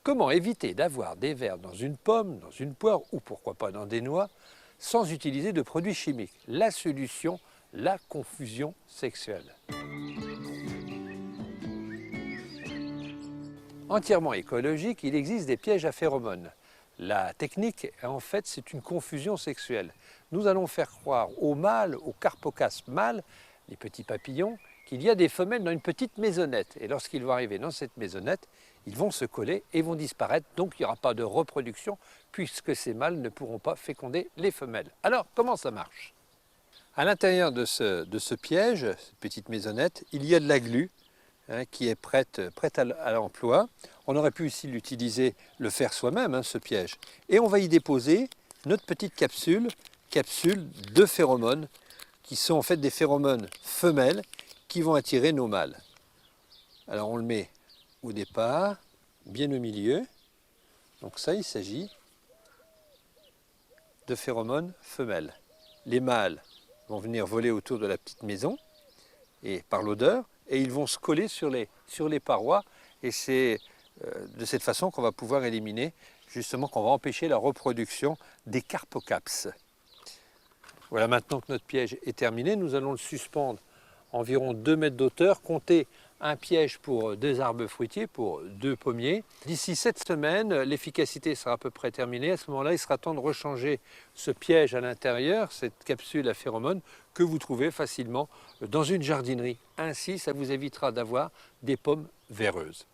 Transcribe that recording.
Comment éviter d'avoir des vers dans une pomme, dans une poire ou pourquoi pas dans des noix sans utiliser de produits chimiques? La solution, la confusion sexuelle. Entièrement écologique, il existe des pièges à phéromones. La technique, en fait, c'est une confusion sexuelle. Nous allons faire croire aux mâles, aux carpocasmes mâles, les petits papillons, qu'il y a des femelles dans une petite maisonnette. Et lorsqu'ils vont arriver dans cette maisonnette, ils vont se coller et vont disparaître. Donc il n'y aura pas de reproduction puisque ces mâles ne pourront pas féconder les femelles. Alors, comment ça marche? À l'intérieur de ce piège, cette petite maisonnette, il y a de la glu qui est prête à l'emploi. On aurait pu aussi l'utiliser, le faire soi-même, ce piège. Et on va y déposer notre petite capsule de phéromones, qui sont en fait des phéromones femelles qui vont attirer nos mâles. Alors on le met au départ, bien au milieu. Donc ça, il s'agit de phéromones femelles. Les mâles vont venir voler autour de la petite maison et par l'odeur, et ils vont se coller sur les parois, et c'est de cette façon qu'on va pouvoir éliminer, justement qu'on va empêcher la reproduction des carpocaps. Voilà, maintenant que notre piège est terminé, nous allons le suspendre environ 2 mètres d'auteur, compter un piège pour 2 arbres fruitiers, pour 2 pommiers. D'ici 7 semaines, l'efficacité sera à peu près terminée. À ce moment-là, il sera temps de rechanger ce piège à l'intérieur, cette capsule à phéromones que vous trouvez facilement dans une jardinerie. Ainsi, ça vous évitera d'avoir des pommes véreuses.